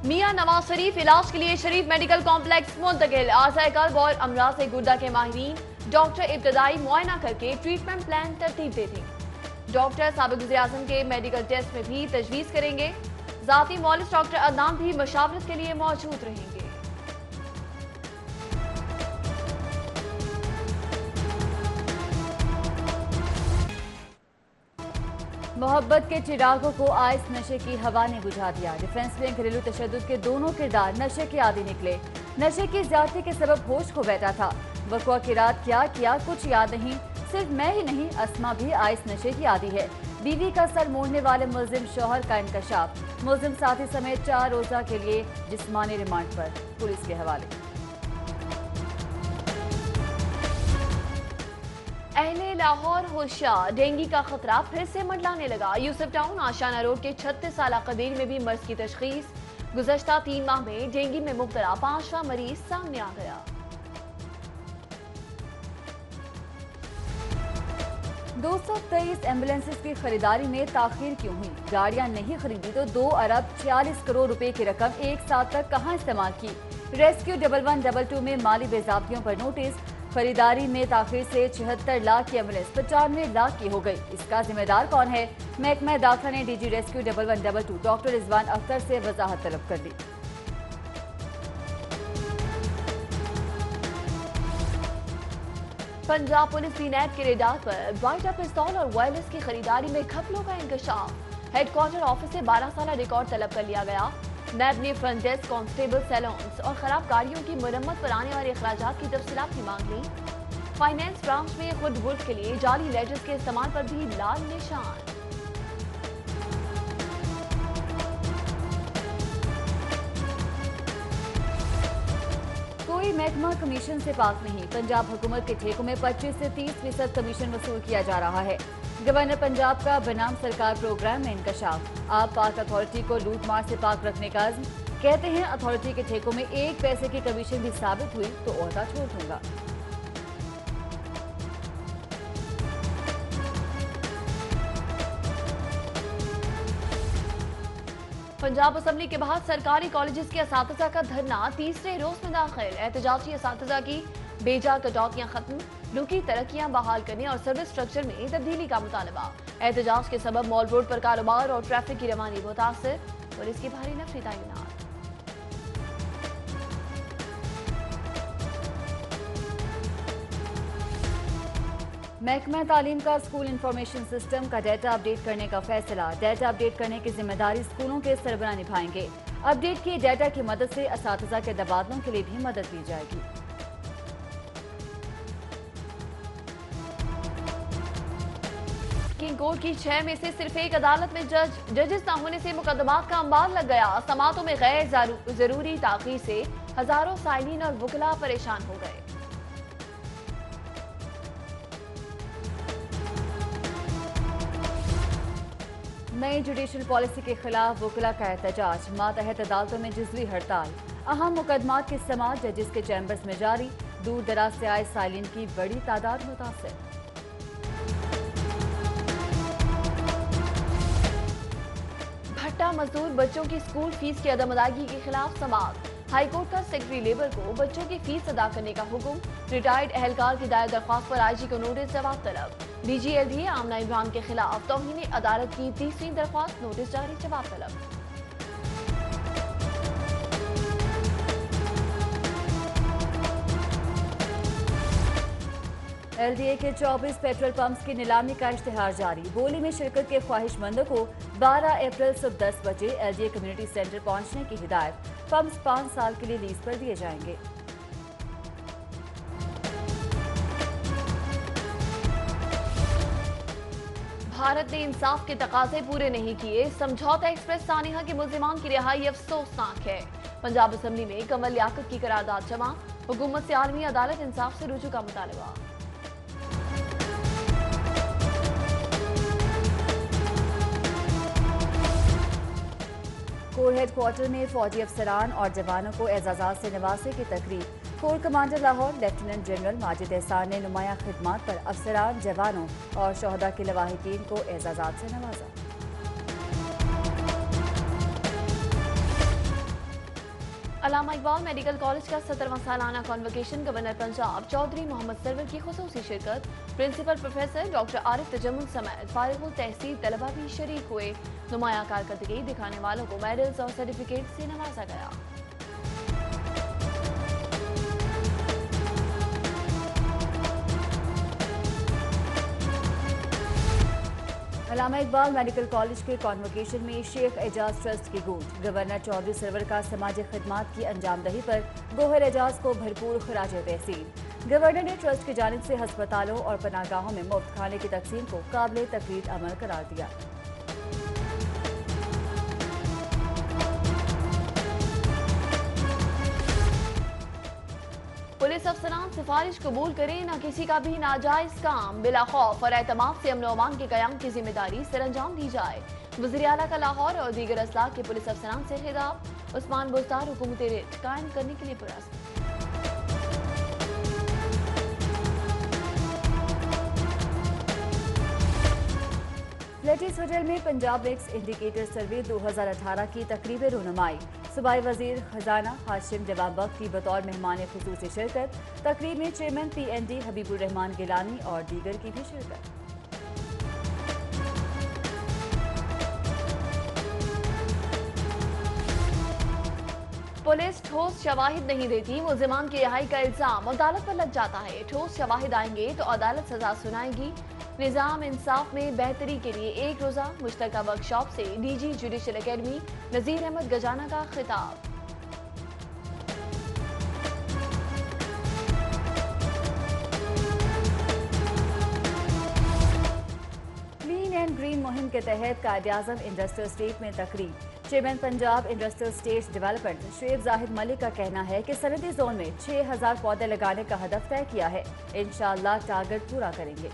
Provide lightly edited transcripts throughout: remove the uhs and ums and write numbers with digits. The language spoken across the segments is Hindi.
मियां नवाज शरीफ इलाज के लिए शरीफ मेडिकल कॉम्प्लेक्स मुंतकिल। आसाए कल्ब और अमराज से गुर्दा के माहिरीन डॉक्टर इब्तदाई मुआयना करके ट्रीटमेंट प्लान तरतीब दे देंगे। डॉक्टर साबिक वज़ीर आज़म के मेडिकल टेस्ट में भी तजवीज़ करेंगे। ज़ाती मौलिस डॉक्टर अदनान भी मशावरत के लिए मौजूद रहेंगे। मोहब्बत के चिरागों को आइस नशे की हवा ने बुझा दिया। डिफेंस में घरेलू तशद्दुद के दोनों किरदार नशे के आदी निकले। नशे की ज्यादती के सबब होश खो बैठा था। वक़्वा की रात क्या किया कुछ याद नहीं। सिर्फ मैं ही नहीं, अस्मा भी आइस नशे की आदी है। बीवी का सर मोड़ने वाले मुलजिम शौहर का इंकशाफ। मुलजिम साथी समेत 4 रोजा के लिए जिस्मानी रिमांड पर, पुलिस के हवाले। अहले लाहौर होशियार, डेंगू का खतरा फिर से मंडलाने लगा। यूसुफ टाउन आशाना रोड के 36 साल कबीर में भी मर्ज की तशखीस। गुज़श्ता 3 माह में डेंगू में मुब्तला 5वां मरीज सामने आ गया। 223 एम्बुलेंसेस की खरीदारी में ताखीर क्यों हुई? गाड़ियां नहीं खरीदी तो 2 अरब 46 करोड़ रुपए की रकम एक साल तक कहां इस्तेमाल की? रेस्क्यू 1122 में माली बेज़ाब्तियों पर नोटिस। खरीदारी में ताखीर से 76 लाख की एम्बुलेंस 95 लाख की हो गई। इसका जिम्मेदार कौन है? महकमा दाखिला ने DG rescue 1122 doctor Rizwan Akhtar से वजाहत तलब कर दी। पंजाब पुलिस बीनैट के रेडार पर वाइटा पिस्तौल और वायरलेस की खरीदारी में घपलों का इंकशाफ। हेडक्वार्टर ऑफिस से 12 साल रिकॉर्ड तलब कर लिया गया। नैब ने फ्रंट डेस्क, कांस्टेबल, सैलून्स और खराब गाड़ियों की मरम्मत पर आने वाले अखराजात की तफसीलात भी मांग ली। फाइनेंस ब्रांच में खुद वुल्फ के लिए जाली लेटर्स के इस्तेमाल पर भी लाल निशान। कोई महकमा कमीशन से पाक नहीं। पंजाब हुकूमत के ठेकों में 25 से 30% कमीशन वसूल किया जा रहा है। गवर्नर पंजाब का बनाम सरकार प्रोग्राम में इंकशाफ। आप पाक अथॉरिटी को लूट मार से पाक रखने का अज़्म। कहते हैं अथॉरिटी के ठेकों में 1 पैसे की कमीशन भी साबित हुई तो ओहदा छोड़ दूंगा। पंजाब असेंबली के बाहर सरकारी कॉलेजेस के असातिज़ा का धरना तीसरे रोज में दाखिल। एहतजाजी असातिज़ा की बेजा कटौतियां खत्म, रुकी तरक्कियां बहाल करने और सर्विस स्ट्रक्चर में तब्दीली का मुतालबा। एहतजाज के सबब मॉल रोड पर कारोबार और ट्रैफिक की रवानी मुतासर। पुलिस की भारी नफरी तैनात। महकमा तालीम का स्कूल इंफॉर्मेशन सिस्टम का डाटा अपडेट करने का फैसला। डाटा अपडेट करने की जिम्मेदारी स्कूलों के सरबराह निभाएंगे। अपडेट किए डाटा की मदद से असातिज़ा के तबादलों के लिए भी मदद दी जाएगी। सुप्रीम कोर्ट की 6 में से सिर्फ एक अदालत में जजेस न होने से मुकदमात का अंबार लग गया। समातों में गैर जरूरी ताखीर से हजारों साइलिन और वकला परेशान हो गए। नई जुडिशल पॉलिसी के खिलाफ वकला का एहतजाज। मातहत अदालतों में जुज़वी हड़ताल। अहम मुकदमात की समाअत जजेस के चैम्बर्स में जारी। दूर दराज से आए साइलिन की बड़ी तादाद मुतासिर। भट्टा मजदूर बच्चों की स्कूल फीस की अदम अदायगी के खिलाफ समाअत। हाईकोर्ट का सेक्रेटरी लेबर को बच्चों की फीस अदा करने का हुक्म। रिटायर्ड एहलकार की दायर दरख्वास्त पर आईजी को नोटिस जवाब तलब। डीजीएलडीए आमना इमरान के खिलाफ तौहीन अदालत की तीसरी दरख्वास्त, नोटिस जारी, जवाब तलब। एलडीए के 24 पेट्रोल पंप्स की नीलामी का इश्तिहार जारी। बोली में शिरकत के ख्वाहिशमंदों को 12 अप्रैल सुबह 10 बजे एलडीए कम्युनिटी सेंटर पहुंचने की हिदायत। पंप्स 5 साल के लिए लीज पर दिए जाएंगे। भारत ने इंसाफ के तकाजे पूरे नहीं किए। समझौता एक्सप्रेस सानिहा के मुल्जिमान की रिहाई अफसोसनाक है। पंजाब असेंबली में कमल लियाकत की करारदाद जमा। हुकूमत से आलमी अदालत इंसाफ से रुजू का मुतालबा। कोर हेडक्वार्टर में फौजी अफसरान और जवानों को एजाजात से नवाजे की तकरीब। Core commander Lahore lieutenant general Majid एहसान ने नुमाया खिदमात पर अफसरान, जवानों और शोहदा के लवाहिकीन को एजाजात से नवाजा। अल्लामा इकबाल मेडिकल कॉलेज का 70वां सालाना कॉन्वोकेशन गवर्नर पंजाब चौधरी मोहम्मद सरवर की खुसूसी शिरकत, principal professor doctor Arif Tajammul समेत फारिगुल तहसील तलबा भी शरीक हुए। नुमाया कारकर्दगी दिखाने वालों को मेडल्स और सर्टिफिकेट से नवाजा गया। अल्लामा इकबाल मेडिकल कॉलेज के कॉन्वोकेशन में शेख एजाज ट्रस्ट की गूंज। गवर्नर चौधरी सरवर का समाजी खिदमात की अंजामदही पर गोहर एजाज को भरपूर खराज तहसीन। गवर्नर ने ट्रस्ट की जानिब से अस्पतालों और पनाहगाहों में मुफ्त खाने की तकसीम को काबिल तकरीर अमल करार दिया। पुलिस अफसरान सिफारिश कबूल करें, न किसी का भी नाजायज काम, बिला खौफ और एतमाद से अमन अमान के कयाम की जिम्मेदारी सरअंजाम दी जाए। वज़ीर आला का लाहौर और दीगर अजला के पुलिस अफसरान से खिताब। उस्मान बुज़दार हुकूमत रिट कायम करने के लिए पुरस्कार। लेटीज होटल में पंजाब नेक्स्ट इंडिकेटर सर्वे 2018 की तकरीब रुनुमाई। सूबाई वजीर खजाना हाशिम जवाब बख्श की बतौर मेहमान खुसूसी शिरकत। तकरीब में चेयरमैन PND हबीबुर रहमान गिलानी और दीगर की भी शिरकत। पुलिस ठोस शवाहिद नहीं देती, मुल्जिमान की रिहाई का इल्जाम अदालत पर लग जाता है। ठोस शवाहिद आएंगे तो अदालत सजा सुनाएगी। निजाम इंसाफ में बेहतरी के लिए एक रोजा मुश्तरका वर्कशॉप से DG judicial academy Nazir Ahmad गजाना का खिताब। क्लीन एंड ग्रीन मुहिम के तहत कायद-ए-आज़म इंडस्ट्रियल स्टेट में तकरीब। Chairman Punjab industrial states development Shoaib Zahid Malik का कहना है कि सनदी जोन में 6000 पौधे लगाने का हदफ तय किया है। इंशाअल्लाह टारगेट पूरा करेंगे।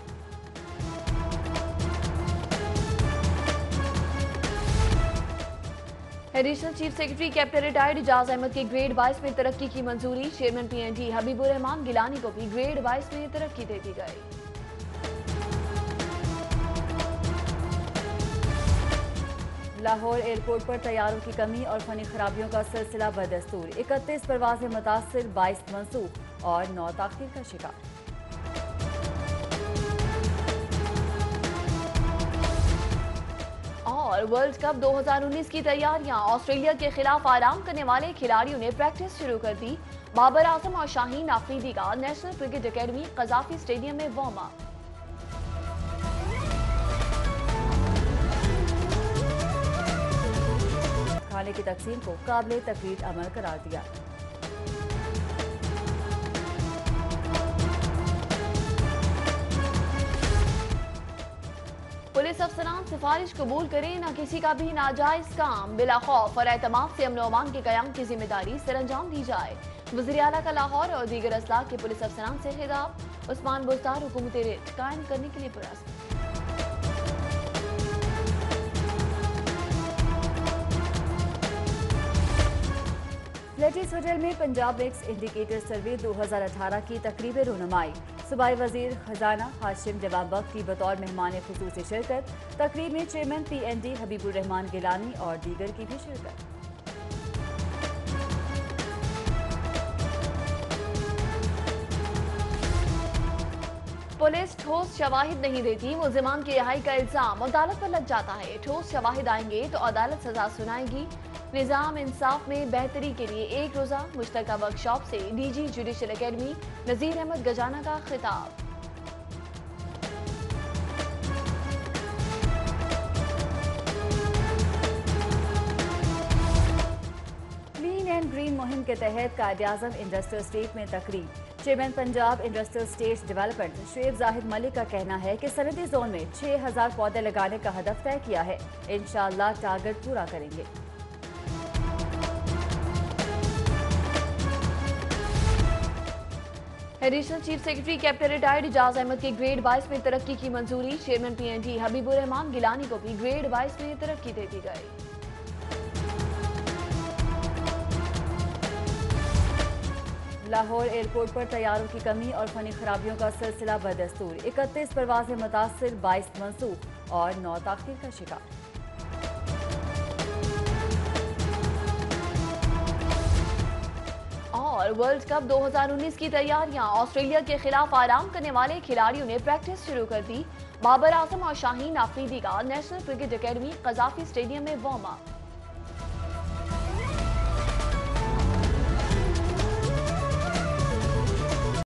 Additional chief secretary captain retired Ijaz Ahmad के ग्रेड 22 में तरक्की की मंजूरी। चेयरमैन PND हबीबुर रहमान गिलानी को भी ग्रेड 22 में तरक्की दे दी गई। लाहौर एयरपोर्ट पर तैयारों की कमी और फनी खराबियों का सिलसिला बदस्तूर। 31 परवाजें मुतासिर, 22 मनसूख और 9 ताखीर का शिकार। और वर्ल्ड कप 2019 की तैयारियां, ऑस्ट्रेलिया के खिलाफ आराम करने वाले खिलाड़ियों ने प्रैक्टिस शुरू कर दी। बाबर आजम और शाहीन आफरीदी का national cricket academy Gaddafi stadium में वार्म अप। खाने की तकसीम को काबिल तकरीर अमल करार दिया। पुलिस अफसरान सिफारिश कबूल करें, न किसी का भी नाजायज काम, बिला खौफ और एतमाद से अमन अमान के कयाम की जिम्मेदारी सरअंजाम दी जाए। वज़ीर आला का लाहौर और दीगर अजला के पुलिस अफसरान से खिताब। उस्मान बुज़दार हुकूमत रिट कायम करने के लिए पुरस्कार। लेटीज होटल में पंजाब नेक्स्ट इंडिकेटर सर्वे 2018 की तकरीब रुनुमाई। सूबाई वजीर खजाना हाशिम जवाब बख्श की बतौर मेहमान खुसूसी शिरकत। तकरीब में चेयरमैन PND हबीबुर रहमान गिलानी और दीगर की भी शिरकत। पुलिस ठोस शवाहिद नहीं देती, मुल्जिमान की रिहाई का इल्जाम अदालत पर लग जाता है। ठोस शवाहिद आएंगे तो अदालत सजा सुनाएगी। निजाम इंसाफ में बेहतरी के लिए एक रोजा मुश्तरका वर्कशॉप से DG judicial academy Nazir Ahmad गजाना का खिताब। क्लीन एंड ग्रीन मुहिम के तहत कायद-ए-आज़म इंडस्ट्रियल स्टेट में तकरीब। Chairman Punjab industrial states development Shoaib Zahid Malik का कहना है कि सनदी जोन में 6000 पौधे लगाने का हदफ तय किया है। इंशाअल्लाह टारगेट पूरा करेंगे। Additional chief secretary captain retired Ijaz Ahmad के ग्रेड 22 में तरक्की की मंजूरी। चेयरमैन PND हबीबुर रहमान गिलानी को भी ग्रेड 22 में तरक्की दे दी गई। लाहौर एयरपोर्ट पर तैयारों की कमी और फनी खराबियों का सिलसिला बदस्तूर। 31 परवाजें मुतासिर, 22 मनसूख और 9 ताखीर का शिकार। और वर्ल्ड कप 2019 की तैयारियां। ऑस्ट्रेलिया के खिलाफ आराम करने वाले खिलाड़ियों ने प्रैक्टिस शुरू कर दी। बाबर आजम और शाहीन अफरीदी का national cricket academy Gaddafi stadium में वार्म अप।